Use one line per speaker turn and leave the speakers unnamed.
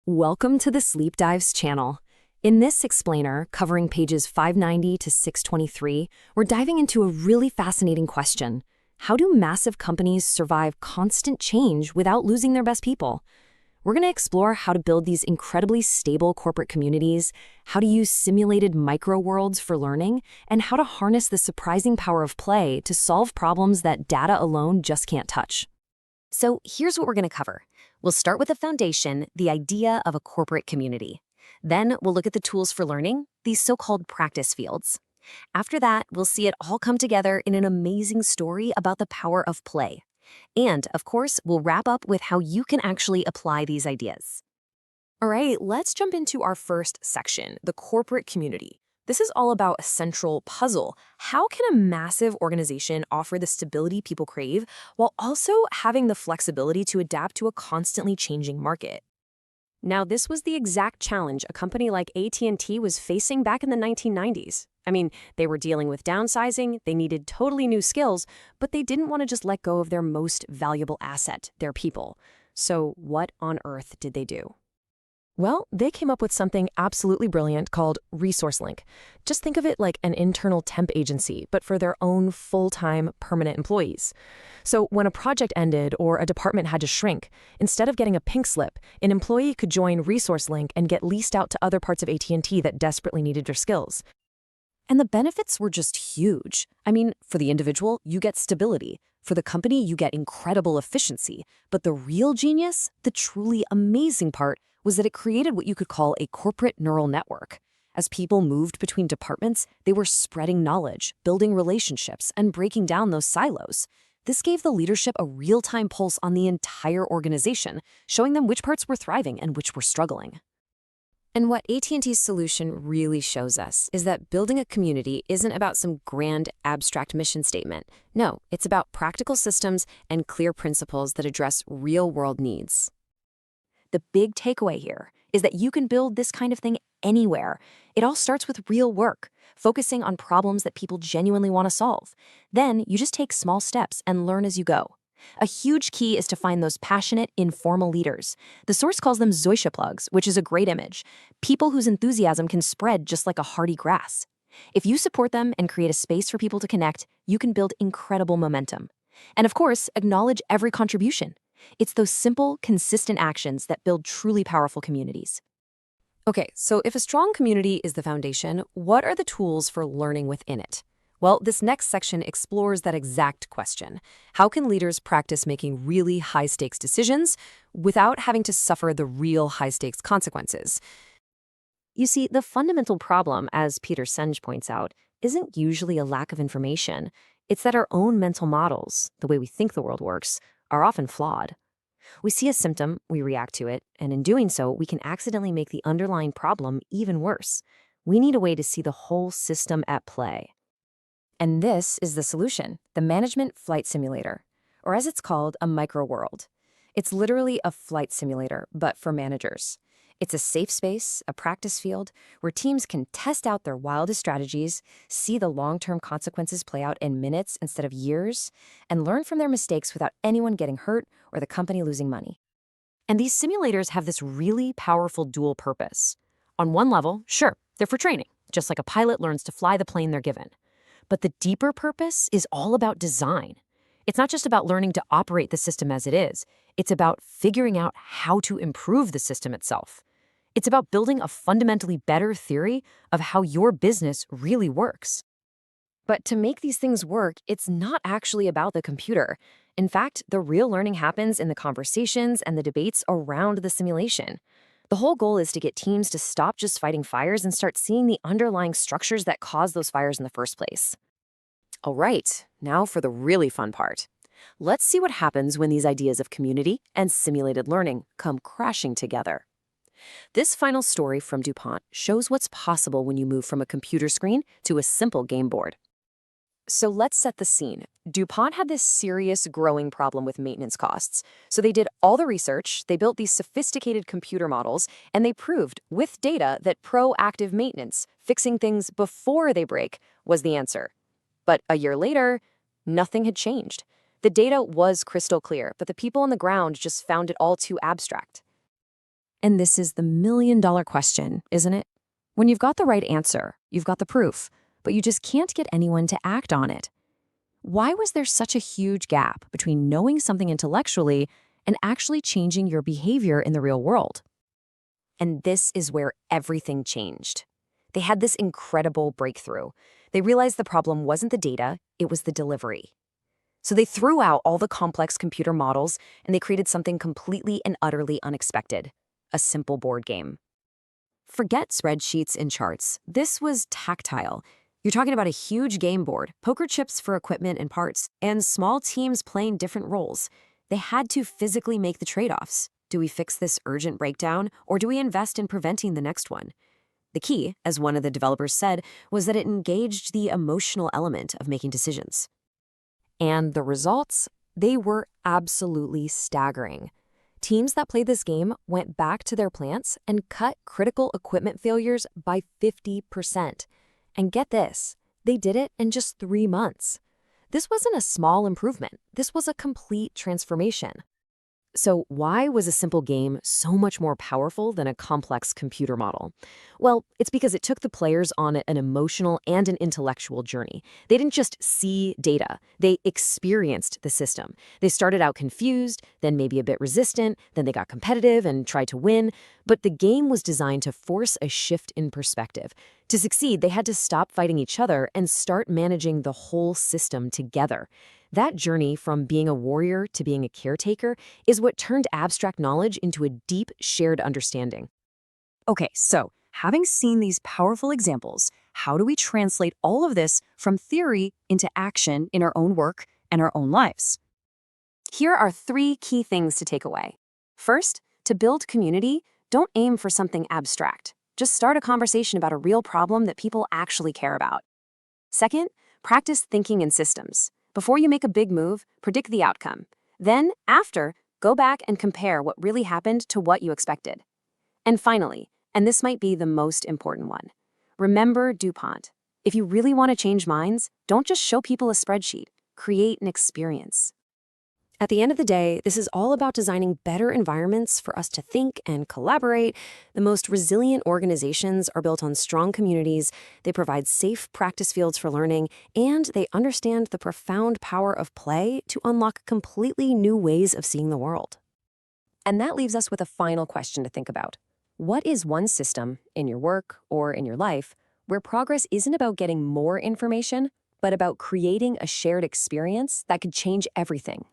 Welcome to the Sleep Dives channel. In this explainer, covering pages 590 to 623, we're diving into a really fascinating question. How do massive companies survive constant change without losing their best people? We're going to explore how to build these incredibly stable corporate communities, how to use simulated micro-worlds for learning, and how to harness the surprising power of play to solve problems that data alone just can't touch.
So here's what we're going to cover. We'll start with the foundation, the idea of a corporate community. Then we'll look at the tools for learning, these so-called practice fields. After that, we'll see it all come together in an amazing story about the power of play. And, of course, we'll wrap up with how you can actually apply these ideas.
All right, let's jump into our first section, the corporate community. This is all about a central puzzle. How can a massive organization offer the stability people crave while also having the flexibility to adapt to a constantly changing market? Now, this was the exact challenge a company like AT&T was facing back in the 1990s. I mean, they were dealing with downsizing, they needed totally new skills, but they didn't want to just let go of their most valuable asset, their people. So what on earth did they do? Well, they came up with something absolutely brilliant called ResourceLink. Just think of it like an internal temp agency, but for their own full-time permanent employees. So when a project ended or a department had to shrink, instead of getting a pink slip, an employee could join ResourceLink and get leased out to other parts of AT&T that desperately needed their skills.
And the benefits were just huge. I mean, for the individual, you get stability. For the company, you get incredible efficiency. But the real genius, the truly amazing part, was that it created what you could call a corporate neural network. As people moved between departments, they were spreading knowledge, building relationships, and breaking down those silos. This gave the leadership a real-time pulse on the entire organization, showing them which parts were thriving and which were struggling. And what AT&T's solution really shows us is that building a community isn't about some grand, abstract mission statement. No, it's about practical systems and clear principles that address real-world needs. The big takeaway here is that you can build this kind of thing anywhere. It all starts with real work, focusing on problems that people genuinely want to solve. Then you just take small steps and learn as you go. A huge key is to find those passionate, informal leaders. The source calls them Zoysia plugs, which is a great image. People whose enthusiasm can spread just like a hardy grass. If you support them and create a space for people to connect, you can build incredible momentum. And of course, acknowledge every contribution. It's those simple, consistent actions that build truly powerful communities.
Okay, so if a strong community is the foundation, what are the tools for learning within it? Well, this next section explores that exact question. How can leaders practice making really high-stakes decisions without having to suffer the real high-stakes consequences?
You see, the fundamental problem, as Peter Senge points out, isn't usually a lack of information. It's that our own mental models, the way we think the world works, are often flawed. We see a symptom, we react to it, and in doing so, we can accidentally make the underlying problem even worse. We need a way to see the whole system at play. And this is the solution, the Management Flight Simulator, or as it's called, a micro-world. It's literally a flight simulator, but for managers. It's a safe space, a practice field, where teams can test out their wildest strategies, see the long-term consequences play out in minutes instead of years, and learn from their mistakes without anyone getting hurt or the company losing money. And these simulators have this really powerful dual purpose. On one level, sure, they're for training, just like a pilot learns to fly the plane they're given. But the deeper purpose is all about design. It's not just about learning to operate the system as it is. It's about figuring out how to improve the system itself. It's about building a fundamentally better theory of how your business really works. But to make these things work, it's not actually about the computer. In fact, the real learning happens in the conversations and the debates around the simulation. The whole goal is to get teams to stop just fighting fires and start seeing the underlying structures that cause those fires in the first place. All right, now for the really fun part. Let's see what happens when these ideas of community and simulated learning come crashing together. This final story from DuPont shows what's possible when you move from a computer screen to a simple game board. So let's set the scene. DuPont had this serious growing problem with maintenance costs. So they did all the research, they built these sophisticated computer models, and they proved with data that proactive maintenance, fixing things before they break, was the answer. But a year later, nothing had changed. The data was crystal clear, but the people on the ground just found it all too abstract. And this is the million-dollar question, isn't it? When you've got the right answer, you've got the proof, but you just can't get anyone to act on it. Why was there such a huge gap between knowing something intellectually and actually changing your behavior in the real world?
And this is where everything changed. They had this incredible breakthrough. They realized the problem wasn't the data, it was the delivery. So they threw out all the complex computer models and they created something completely and utterly unexpected, a simple board game. Forget spreadsheets and charts. This was tactile. You're talking about a huge game board, poker chips for equipment and parts, and small teams playing different roles. They had to physically make the trade-offs. Do we fix this urgent breakdown, or do we invest in preventing the next one? The key, as one of the developers said, was that it engaged the emotional element of making decisions. And the results? They were absolutely staggering. Teams that played this game went back to their plants and cut critical equipment failures by 50%. And get this, they did it in just 3 months. This wasn't a small improvement. This was a complete transformation. So why was a simple game so much more powerful than a complex computer model? Well, it's because it took the players on an emotional and an intellectual journey. They didn't just see data, they experienced the system. They started out confused, then maybe a bit resistant, then they got competitive and tried to win. But the game was designed to force a shift in perspective. To succeed, they had to stop fighting each other and start managing the whole system together. That journey from being a warrior to being a caretaker is what turned abstract knowledge into a deep, shared understanding.
Okay, so having seen these powerful examples, how do we translate all of this from theory into action in our own work and our own lives?
Here are 3 key things to take away. First, to build community, don't aim for something abstract. Just start a conversation about a real problem that people actually care about. Second, practice thinking in systems. Before you make a big move, predict the outcome. Then, after, go back and compare what really happened to what you expected. And finally, and this might be the most important one, remember DuPont. If you really want to change minds, don't just show people a spreadsheet. Create an experience. At the end of the day, this is all about designing better environments for us to think and collaborate. The most resilient organizations are built on strong communities, they provide safe practice fields for learning, and they understand the profound power of play to unlock completely new ways of seeing the world. And that leaves us with a final question to think about. What is one system, in your work or in your life, where progress isn't about getting more information, but about creating a shared experience that could change everything?